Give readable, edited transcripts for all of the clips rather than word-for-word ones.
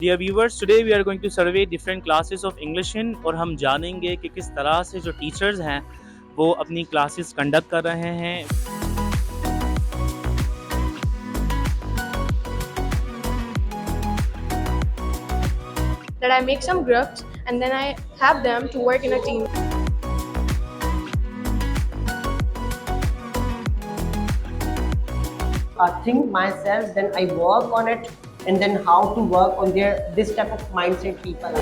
Dear viewers, today we are going to survey different classes of English in और हम जानेंगे कि किस तरह से जो टीचर्स हैं वो अपनी क्लासेस कंडक्ट कर रहे हैं। That I make some groups and then I have them to work in a team. Think myself, then I work on it, and then how to work on this type of mindset people.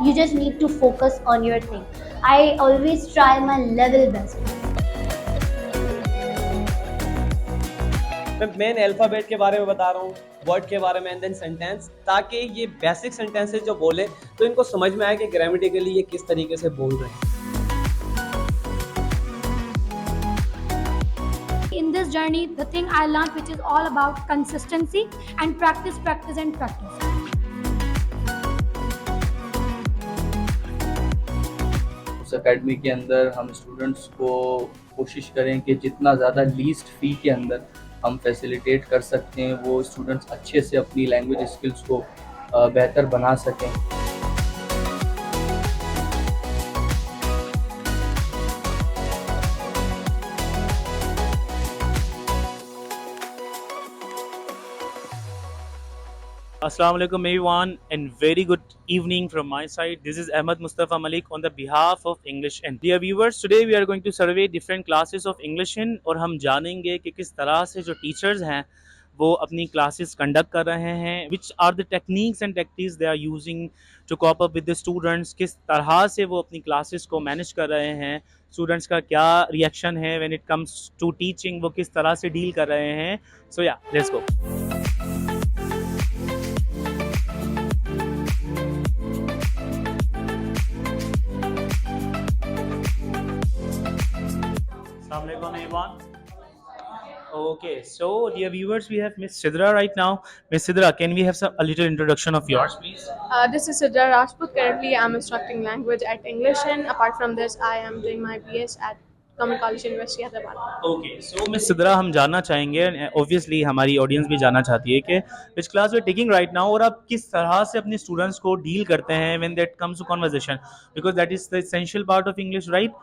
You just need to focus on your thing. I always try my level best. मैं main alphabet के बारे में बता रहा हूँ, word के बारे में एंड देन सेंटेंस, ताकि ये बेसिक सेंटेंसेस जो बोले तो इनको समझ में आए कि ग्रामेटिकली ये किस तरीके से बोल रहे हैं। In this journey, the thing I learned, which is all about consistency and practice, practice and practice. उस एकेडमी के अंदर हम स्टूडेंट्स को कोशिश करें कि जितना ज़्यादा लीस्ट फ़ी के अंदर हम फैसिलिटेट कर सकते हैं वो स्टूडेंट्स अच्छे से अपनी लैंग्वेज स्किल्स को बेहतर बना सकें। Assalamu alaikum everyone and very good evening from my side. This is Ahmed Mustafa Malik on the behalf of English in. Dear viewers, today we are going to survey different classes of English in और हम जानेंगे कि किस तरह से जो teachers हैं वो अपनी क्लासेस कंडक्ट कर रहे हैं, which are the techniques and tactics they are using to cope up with the students, किस तरह से वो अपनी क्लासेस को मैनेज कर रहे हैं, स्टूडेंट्स का क्या रिएक्शन है when it comes to teaching, वो किस तरह से डील कर रहे हैं। So yeah, let's go. Assalamualaikum everyone. Okay, so dear viewers, we have Miss Sidra right now. Miss Sidra, can we have a little introduction of yours, please? This is Sidra Rajput. Currently, I'm instructing language at English, and apart from this, I am doing my BS at Government College University Hyderabad. Okay, so Miss Sidra, हम जानना चाहेंगे, obviously हमारी audience भी जानना चाहती है कि which class you are taking right now और आप किस तरह से अपने स्टूडेंट्स को डील करते हैं when that comes to conversation, because that is the essential part of English, right?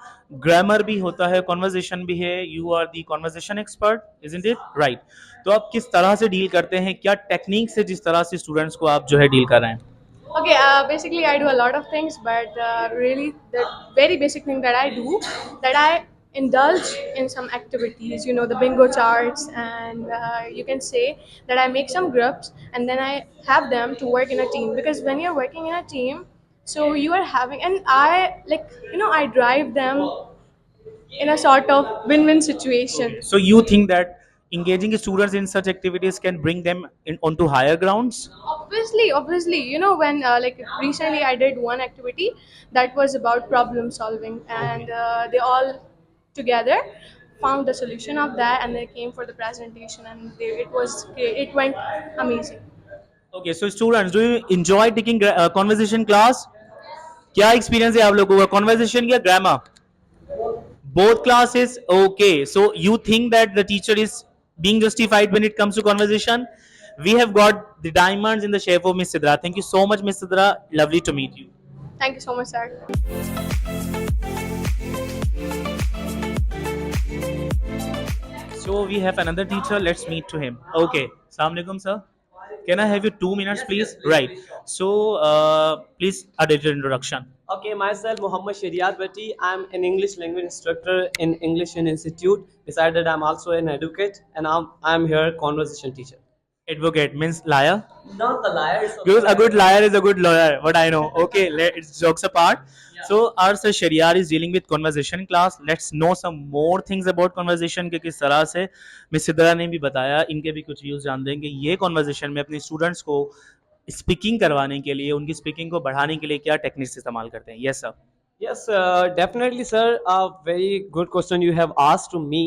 Grammar भी होता है, conversation भी है, you are the conversation expert, isn't it? Right. तो आप किस तरह से डील करते हैं, क्या टेक्निक से जिस तरह से स्टूडेंट्स को आप जो है डील कर रहे हैं? Okay, basically I do a lot of things, but really the very basic thing that I do, that I indulge in some activities, the bingo charts, and you can say that I make some groups and then I have them to work in a team, because when you're working in a team, so you are having, and I I drive them in a sort of win-win situation. So you think that engaging students in such activities can bring them onto higher grounds? Obviously, when like recently I did one activity that was about problem solving, and they all together found the solution of that, and they came for the presentation, and it went amazing. Okay, so students, do you enjoy taking conversation class? क्या experience है आप लोगों का conversation या grammar? Both classes. Okay, so you think that the teacher is being justified when it comes to conversation? We have got the diamonds in the shape of Miss Sidra. Thank you so much, Miss Sidra. Lovely to meet you. Thank you so much, sir. So we have another teacher. Let's meet to him. Okay. Assalamu alaikum, sir. Can I have you 2 minutes, please? Right. So, please add your introduction. Okay, myself Muhammad Shariat Bhatti. I'm an English language instructor in English Institute. Besides that, I'm also an advocate, and I'm here conversation teacher. Advocate means liar? Not the liar. Because a good liar is a good lawyer. What I know. Okay, let's jokes apart. Yeah. So our sir Shariar is dealing with conversation class. Let's know some more things about conversation कि किस तरह से miss Sidra ने भी बताया, इनके भी कुछ व्यूज जान देंगे ये conversation में अपने स्टूडेंट्स को स्पीकिंग करवाने के लिए, उनकी स्पीकिंग को बढ़ाने के लिए क्या टेक्निक्स इस्तेमाल करते हैं? Yes sir. Yes, definitely, sir. A very good question you have asked to me.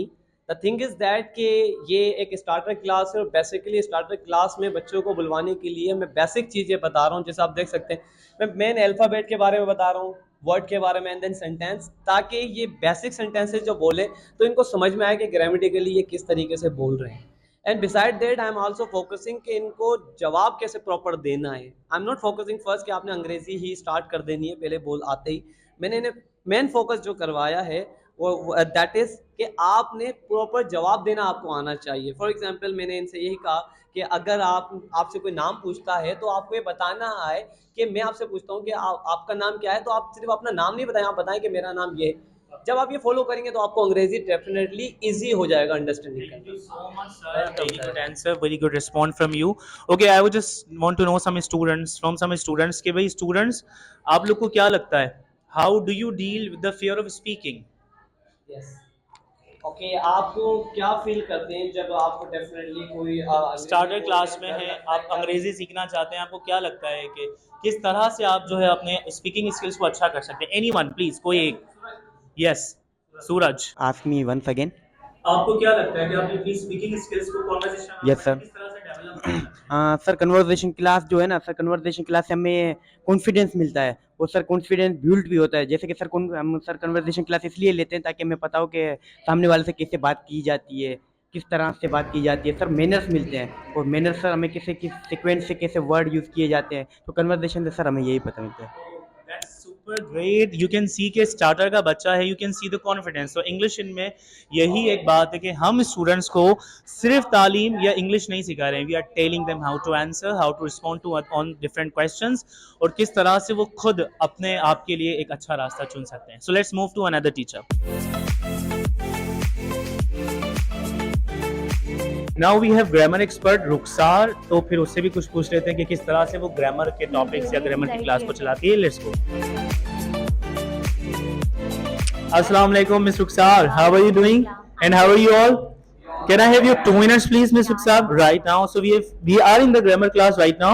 The thing is that कि ये एक स्टार्टर क्लास है और बेसिकली स्टार्टर क्लास में बच्चों को बुलवाने के लिए मैं बेसिक चीज़ें बता रहा हूँ। जैसे आप देख सकते हैं, मैं मेन अल्फ़ाबेट के बारे में बता रहा हूँ, वर्ड के बारे में एंड देन सेंटेंस, ताकि ये बेसिक सेंटेंसेस जो बोले तो इनको समझ में आए कि ग्रामेटिकली ये किस तरीके से बोल रहे हैं। And beside that I am also focusing कि इनको जवाब कैसे प्रॉपर देना है। I am not focusing first कि आपने अंग्रेजी ही स्टार्ट कर देनी है पहले बोल आते ही। मैंने इन्हें मेन फोकस जो करवाया है वो दैट इज़ कि आपने प्रॉपर जवाब देना आपको आना चाहिए। फॉर एग्जांपल मैंने इनसे यही कहा कि अगर आपसे कोई नाम पूछता है तो आपको ये बताना है कि मैं आपसे पूछता हूँ कि आपका नाम क्या है, तो आप सिर्फ अपना नाम नहीं बताएं, आप बताएं कि मेरा नाम ये है। जब आप ये फॉलो करेंगे तो आपको अंग्रेजी डेफिनेटली इजी हो जाएगा अंडरस्टैंडिंग Thank करना। you so much, sir. Very good answer. Very good response from you. Okay, I would just want to know some students from some students कि भाई students आप लोग को क्या लगता है? How do you deal with the fear of speaking? Yes okay, आपको क्या फील करते हैं जब आपको डेफिनेटली कोई स्टार्टर क्लास में है, आप अंग्रेजी सीखना चाहते हैं, आपको क्या लगता है कि किस तरह से आप जो है अपने स्पीकिंग स्किल्स को अच्छा कर सकते हैं? एनीवन प्लीज, कोई एक। यस, सूरज, Ask me once again. आपको क्या लगता है कि आप अपनी स्पीकिंग स्किल्स को कॉन्वर्सेशन Yes, sir. किस तरह से डेवलप कर सकते हैं? सर कन्वर्सेशन क्लास जो है ना सर, कन्वर्सेशन क्लास से हमें कॉन्फिडेंस मिलता है और सर कॉन्फिडेंस बिल्ड भी होता है। जैसे कि सर हम सर कन्वर्सेशन क्लास इसलिए लेते हैं ताकि हमें पता हो कि सामने वाले से कैसे बात की जाती है, किस तरह से बात की जाती है। सर मैनर्स मिलते हैं और मैनर्स सर हमें किस सीक्वेंस से कैसे वर्ड यूज़ किए जाते हैं, तो कन्वर्सेशन से सर हमें यही पता मिलता है। That's super great. You can see कि स्टार्टर का बच्चा है, you can see the confidence. तो इंग्लिश इनमें यही एक बात है कि हम स्टूडेंट्स को सिर्फ तालीम या इंग्लिश नहीं सिखा रहे हैं, we are telling them how to answer, how to respond to on different questions, और किस तरह से वो खुद अपने आप के लिए एक अच्छा रास्ता चुन सकते हैं। So let's move to another teacher. Now we have grammar expert Rukhsar, तो फिर उससे भी कुछ पूछ लेते हैं कि किस तरह से वो ग्रामर के टॉपिक्स या ग्रामर की क्लास को चलाती है। Let's go. अस्सलाम वालेकुम miss Rukhsar, how are you doing and how are you all? Can I have your 2 minutes please, Miss Rukhsar? Right now, so we are in the grammar class right now.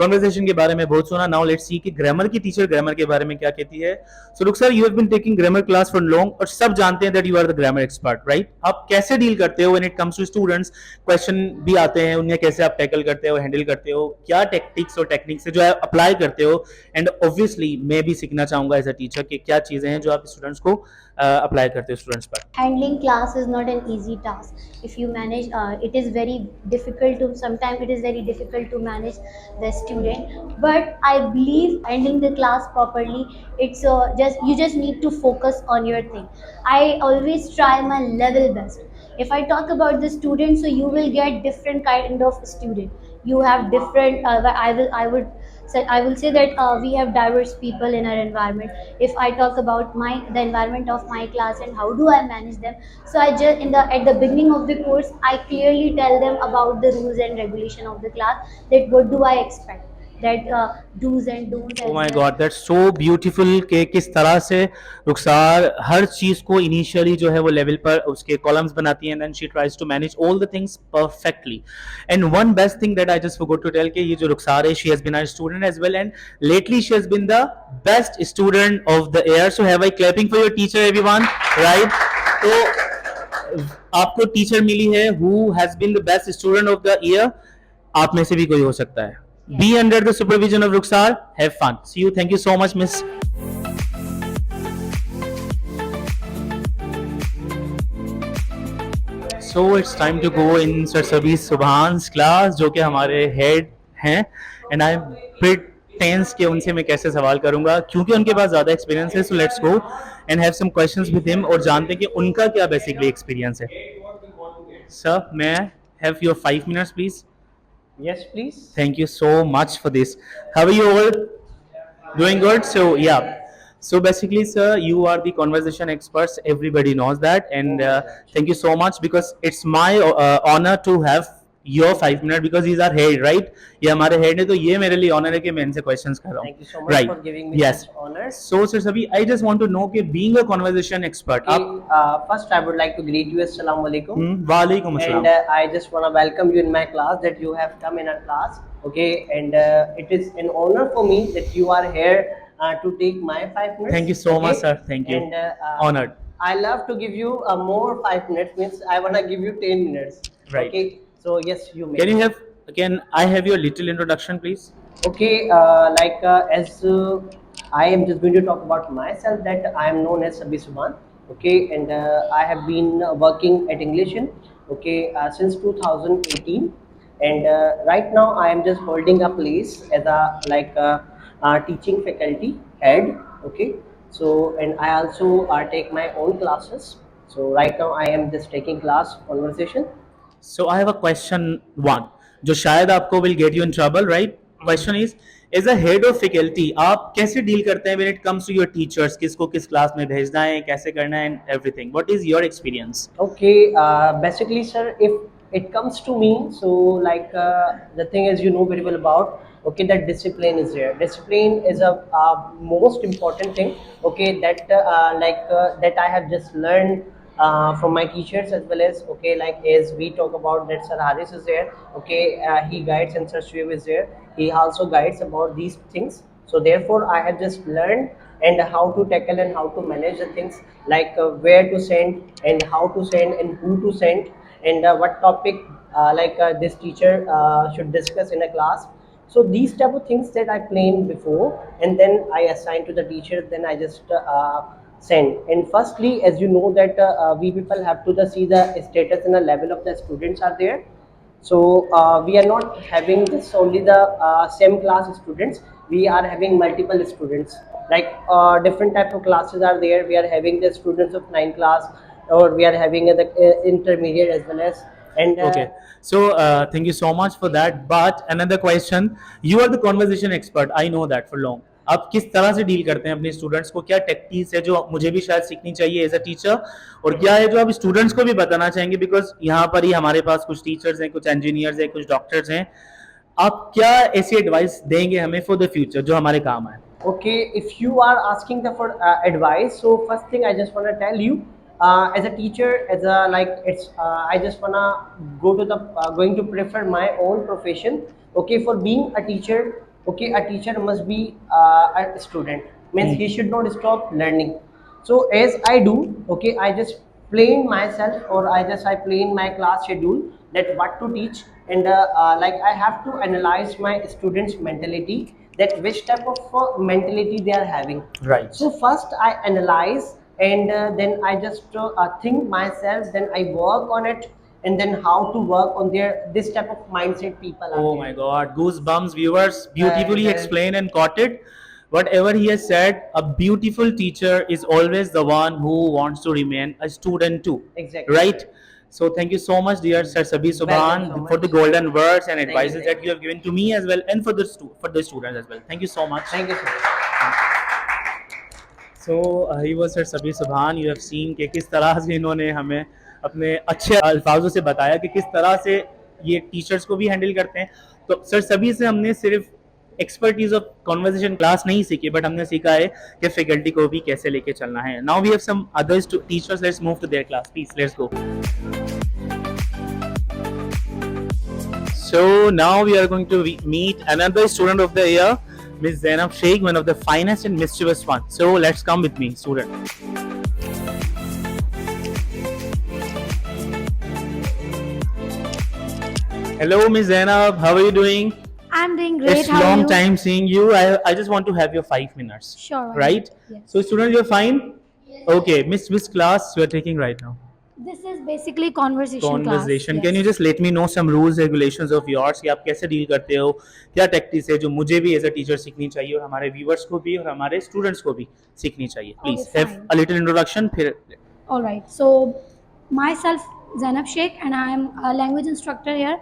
Conversation के बारे में बहुत सुना. Now let's see कि grammar की teacher grammar के बारे में क्या कहती है. So Rukhsar, you have been taking grammar class for long और सब जानते हैं that you are the grammar expert, right? आप कैसे deal करते हो when it comes to students? Question भी आते हैं, उन्हें कैसे आप tackle करते हो, handle करते हो? क्या tactics और techniques है जो आप apply करते हो? And obviously मैं भी सीखना चाहूँगा as a teacher कि क्या चीज़ें हैं जो आप students को apply करते हो students पर. Handling class is not an easy task. If you manage, it is very difficult to, sometimes it is very difficult to manage the student, but I believe handling the class properly, it's you just need to focus on your thing. I always try my level best. If I talk about the student, so you will get different kind of student. You have different I will say that we have diverse people in our environment. If I talk about the environment of my class and how do I manage them, so I just at the beginning of the course I clearly tell them about the rules and regulation of the class, that what do I expect, that do's and don'ts. Oh my God, that's so beautiful कि किस तरह से रुखसार हर चीज़ को initially जो है वो level पर उसके कॉलम्स बनाती है and then she tries to manage all the things perfectly. And one best thing that I just forgot to tell कि ये जो रुखसार है, she has been our student as well and lately she has been the best student of the year. So have I clapping for your teacher everyone, right? तो आपको teacher मिली है who has been the best student of the year. आप में से भी कोई हो सकता है. Be under the supervision of Rukhsar. Have fun. See you. Thank you so much, Miss. So it's time to go in Sir Sabi Subhan's class, जो कि हमारे head हैं, and I'm pretty tense कि उनसे मैं कैसे सवाल करूँगा, क्योंकि उनके पास ज़्यादा experience है. So let's go and have some questions with him और जानते हैं कि उनका क्या basically experience है. Sir, may I have your 5 minutes, please? Yes, please. Thank you so much for this. How are you all? Doing good? So yeah. So basically, sir, you are the conversation experts. Everybody knows that, and thank you so much because it's my honor to have your 5 minutes because he's our head, right? ये हमारे head है, तो ये मेरे लिए honor है कि मैं इनसे questions कर रहा हूँ. Thank you so much right. for giving me yes. such honor. So sir Sabi, I just want to know कि being a conversation expert, Okay, आप first I would like to greet you. Assalamu alaikum. वालेकुम And अस्सलाम. I just want to welcome you in my class, that you have come in our class. Okay, and it is an honor for me that you are here to take my 5 minutes. Thank you so much, okay? sir. Thank you. And Honored. I love to give you more 5 minutes. Means I want to give you 10 minutes. Right. Okay. So yes, you may. Can I have your little introduction, please? Okay. As I am just going to talk about myself, that I am known as Sabir Subhan. Okay, and I have been working at Englishin, okay, since 2018, and right now I am just holding a place as a teaching faculty head. Okay, so and I also take my own classes. So right now I am just taking class conversation. So I have a question one, जो शायद आपको will get you in trouble, right? Question is, as a head of faculty, आप कैसे deal करते हैं when it comes to your teachers? किसको किस class में भेजना है, कैसे करना है, and everything. What is your experience? Okay, basically, sir, if it comes to me, so the thing is, you know very well about, okay, that discipline is there. Discipline is a most important thing, okay, that I have just learned from my teachers, as well as, okay, like as we talk about that Sir Haris is there, okay, he guides, and Sir Shrev is there. He also guides about these things. So therefore I have just learned and how to tackle and how to manage the things, where to send and how to send and who to send, and what topic this teacher should discuss in a class. So these type of things that I planned before, and then I assign to the teacher, then I just send. And firstly, as you know that we people have to see the status and the level of the students are there. So we are not having this only the same class students. We are having multiple students. Different type of classes are there. We are having the students of 9 class, or we are having the intermediate as well as. And Okay. So thank you so much for that. But another question, you are the conversation expert. I know that for long. आप किस तरह से deal करते हैं अपने students को? क्या tactics है जो मुझे भी शायद सीखनी चाहिए एज अ टीचर, और क्या है जो आप स्टूडेंट्स को भी बताना चाहेंगे? बिकॉज यहाँ पर ही हमारे पास कुछ टीचर्स हैं, कुछ इंजीनियर्स हैं, कुछ डॉक्टर्स हैं. आप क्या ऐसी एडवाइस देंगे हमें फॉर द फ्यूचर जो हमारे काम आए? Okay, if you are asking the for advice, so first thing I just wanna tell you, as a teacher, as a I just wanna go to the going to prefer my own profession. Okay, for being a teacher, okay, a teacher must be a student. Means he should not stop learning. So as I do, okay, I just plan myself, or I plan my class schedule, that what to teach, and I have to analyze my students' mentality, that which type of mentality they are having. Right. So first I analyze, and then I just think myself, then I work on it, and then how to work on this type of mindset people are Oh there. my God, goosebumps, viewers. Beautifully And, explained and caught it. Whatever he has said, a beautiful teacher is always the one who wants to remain a student too. Exactly. Right? So thank you so much, dear Sir Sabir Subhan, Welcome so for the much. golden words and you, advices thank that you have given to me as well, and for the students as well. Thank you so much. Thank you so much. So he was Sir Sabir Subhan. You have seen कि किस तरह से इन्होंने हमें अपने अच्छे अल्फाजों से बताया कि किस तरह से ये टीचर्स को भी हैंडल करते हैं. तो सर सबी से हमने सिर्फ एक्सपर्टीज ऑफ कॉन्वर्सेशन क्लास नहीं सीखी, बट हमने सीखा है कि फैकल्टी को भी कैसे लेके चलना है. Now we have some others teachers. Let's move to their class please. Let's go. So now we are going to meet another student of the year, Miss Zainab Sheikh, one of the finest and mischievous ones. So let's come with me, student. Hello, Miss Zainab. How are you doing? I'm doing great. It's How are long you? time seeing you. I just want to have your 5 minutes. Sure. Right? Yes. So students, you're fine? Okay. Miss, which class you are taking right now? This is basically conversation Conversation. class. Can you just let me know some rules, regulations of yours कि आप कैसे deal करते हो, क्या tactics है जो मुझे भी एज अ टीचर सीखनी चाहिए, और हमारे व्यूअर्स को भी और हमारे स्टूडेंट्स को भी सीखनी चाहिए? Please Okay, have fine. A little introduction. फिर All right. So myself Zainab Sheikh, and I am a language instructor here.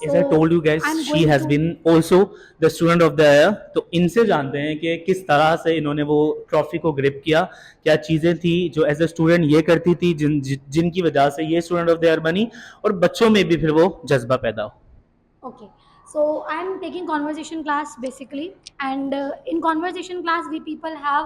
as I told you guys, I'm she going has to- been also the student of the year. तो इनसे जानते हैं कि किस तरह से इन्होंने वो ट्रॉफी को ग्रिप किया, क्या चीज़ें थी जो एज अ स्टूडेंट ये करती थी जिनकी वजह से ये स्टूडेंट ऑफ द ईयर बनी, और बच्चों में भी फिर वो जज्बा पैदा हो. Okay. So I'm taking conversation class basically, and in conversation class we people have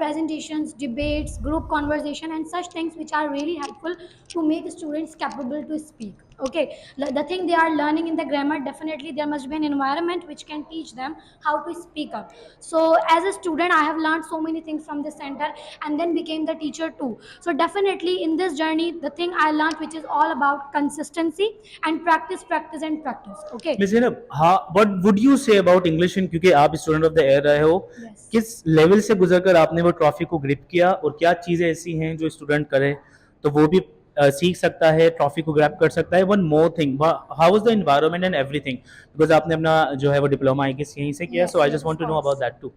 presentations, debates, group conversation, and such things which are really helpful to make students capable to speak. Okay, the thing they are learning in the grammar, definitely there must be an environment which can teach them how to speak up. So as a student, I have learned so many things from this center, and then became the teacher too. So definitely in this journey, the thing I learned, which is all about consistency and practice, practice and practice. Okay. Miss Zainab, हाँ, what would you say about English Inn, क्योंकि आप student of the year रहे हो, Yes. किस level से गुजरकर आपने वो trophy को ग्रिप किया, और क्या चीज़ें ऐसी हैं जो स्टूडेंट करे तो वो भी सीख सकता है, ट्रॉफी को ग्रैब कर सकता है? One more thing, how was the environment and everything, because आपने अपना जो है वो डिप्लोमा आई गेस यहीं से किया, Yes, so I yes, just want of to know about course. That too.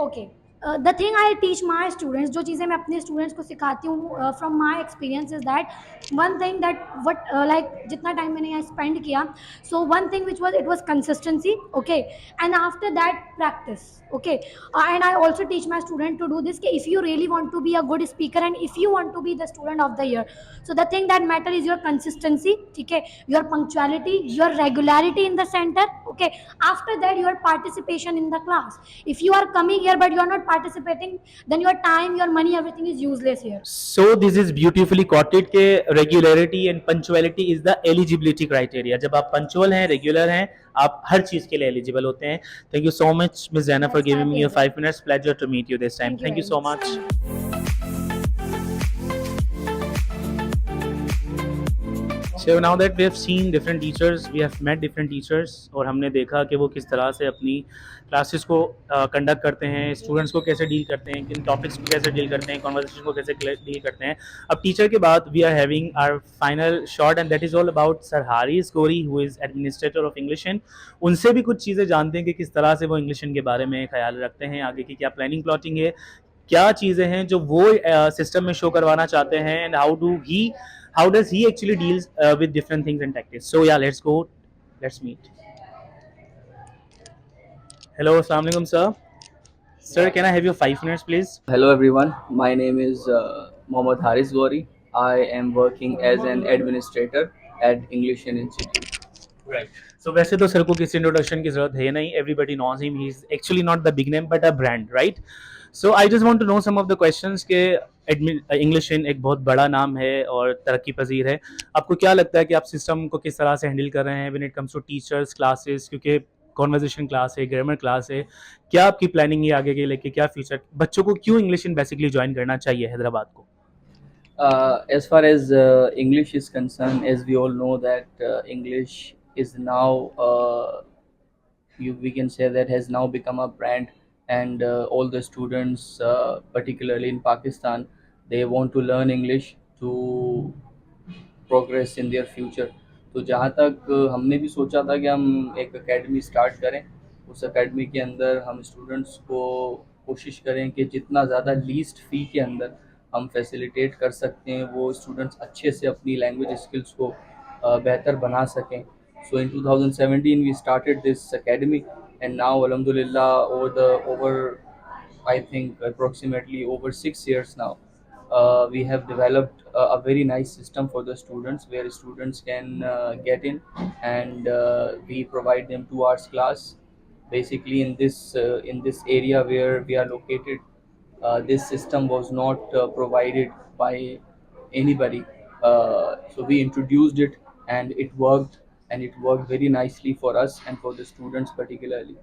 Okay, the thing I teach my students, जो चीज़ें मैं अपने स्टूडेंट्स को सिखाती हूँ from my experience is that one thing that what like जितना time मैंने यहाँ स्पेंड किया, so one thing which was it was consistency. Okay, and after that practice. Okay, and I also teach my student to do this, कि if you really want to be a good speaker and if you want to be the student of the year, so the thing that matter is your consistency. Okay, your punctuality, your regularity in the center. Okay, after that your participation in the class. If you are coming here but you are not participating, then your time, your money, everything is useless here. So this is beautifully quoted के regularity and punctuality is the eligibility criteria. जब आप punctual हैं, regular हैं, आप हर चीज के लिए eligible होते हैं. Thank you so much miss Zaina for That's my giving me your pleasure. 5 minutes. Pleasure to meet you this time. Thank you thank you very so much. Much. So now that we have seen different teachers, we have met different teachers, और हमने देखा कि वो किस तरह से अपनी classes को कंडक्ट करते हैं, स्टूडेंट्स को कैसे डील करते हैं, किन टॉपिक्स को कैसे डील करते हैं, कॉन्वर्सेशन को कैसे डील करते हैं. अब टीचर के बाद we are having our final shot, and that is all about sir Haris Ghori, who is administrator of English Inn. उनसे भी कुछ चीज़ें जानते हैं कि किस तरह से वो इंग्लिश इन के बारे में ख्याल रखते हैं, आगे की क्या प्लानिंग प्लॉटिंग है, क्या चीज़ें हैं जो वो सिस्टम में शो करवाना चाहते हैं, and how does he actually deals with different things and tactics. So yeah, let's meet. Hello, assalamu alaikum sir. Sir, can I have your 5 minutes please? Hello everyone, my name is Mohammad Haris Gori. I am working as an administrator at English Institute. Right. So वैसे तो sir को किसी introduction की जरूरत है नहीं, everybody knows him. He is actually not the big name but a brand, right? So I just want to know some of the questions के English in एक बहुत बड़ा नाम है और तरक्की पजीर है. आपको क्या लगता है कि आप सिस्टम को किस तरह से हैंडल कर रहे हैं when it comes to teachers, classes, क्योंकि कॉन्वर्जेशन क्लास है, ग्रामर क्लास है, क्या आपकी प्लानिंग है आगे के लेके, क्या फ्यूचर, बच्चों को क्यों इंग्लिश इन बेसिकली ज्वाइन करना चाहिए हैदराबाद को? As far as English is concerned, as we all know that English is now, we can say that has now become a brand, and all the students, particularly in Pakistan, they want to learn English to progress in their future. तो जहाँ तक हमने भी सोचा था कि हम एक एकेडमी स्टार्ट करें, उस एकेडमी के अंदर हम स्टूडेंट्स को कोशिश करें कि जितना ज़्यादा लीस्ट फ़ी के अंदर हम फैसिलिटेट कर सकते हैं, वो स्टूडेंट्स अच्छे से अपनी लैंग्वेज स्किल्स को बेहतर बना सकें. So in 2017 we started this academy, and now alhamdulillah over I think approximately over 6 years now, we have developed a very nice system for the students, where students can get in, and we provide them 2 hours class. Basically, in this area where we are located, this system was not provided by anybody. So we introduced it, and it worked, very nicely for us and for the students particularly.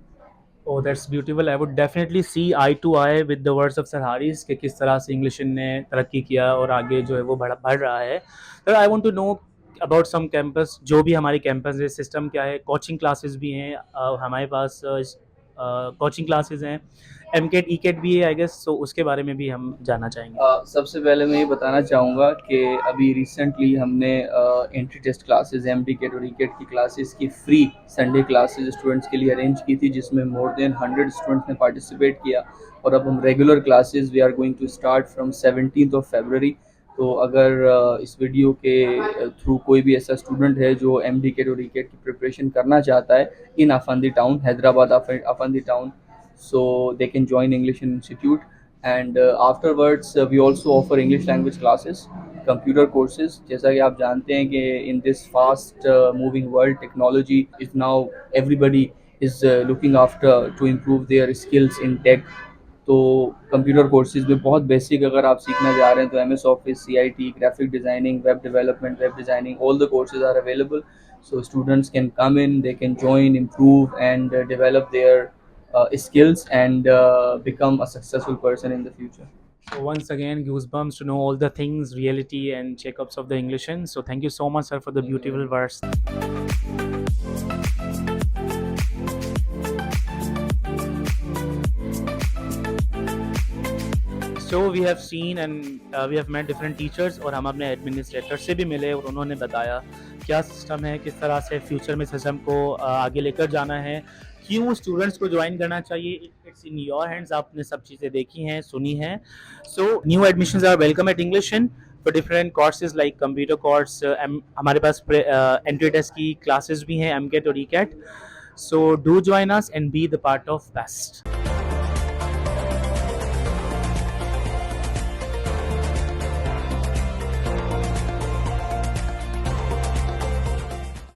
Oh, that's beautiful. I would definitely see eye to eye with the words of Sir Haris कि किस तरह से English ने तरक्की किया और आगे जो है वो बढ़ रहा है. Sir, I want to know about some campus, जो भी हमारी कैंपस है, सिस्टम क्या है, कोचिंग क्लासेस भी हैं हमारे पास, कोचिंग क्लासेस हैं, एमकेट ईकेट भी है आई गेस, सो उसके बारे में भी हम जानना चाहेंगे. सबसे पहले मैं ये बताना चाहूँगा कि अभी रिसेंटली हमने एंट्री टेस्ट क्लासेस, एमटीकेट और ईकेट की क्लासेस की फ्री संडे क्लासेस स्टूडेंट्स के लिए अरेंज की थी, जिसमें मोर देन 100 स्टूडेंट्स ने पार्टिसिपेट किया. और अब हम regular classes we are going to start from 17th of February. तो अगर इस वीडियो के थ्रू कोई भी ऐसा स्टूडेंट है जो एमडीकेट और ईकेट की प्रिपरेशन करना चाहता है in Afandi Town, Hyderabad Afandi Town, so they can join English Institute. And afterwards we also offer English language classes, computer courses. जैसा कि आप जानते हैं कि in this fast moving world, technology is now, everybody is looking after to improve their skills in tech. तो computer courses में बहुत basic अगर आप सीखना चाह रहे हैं तो M S office, CIT, graphic designing, web development, web designing, all the courses are available. So students can come in, they can join, improve, and develop their skills and become a successful person in the future. So once again, goosebumps to know all the things, reality and checkups of the English. So thank you so much, sir, for the beautiful words. So we have seen and we have met different teachers और हम अपने administrator से भी मिले और उन्होंने बताया क्या सिस्टम है, किस तरह से फ्यूचर में सिस्टम को आगे लेकर जाना है, क्यों स्टूडेंट्स को ज्वाइन करना चाहिए. It's in your hands. आपने सब चीज़ें देखी हैं, सुनी हैं. So new admissions are welcome at English in for different courses like computer course. हमारे पास एंट्री टेस्ट की क्लासेस भी हैं, MCAT और ECAT. So do join us and be the part of best.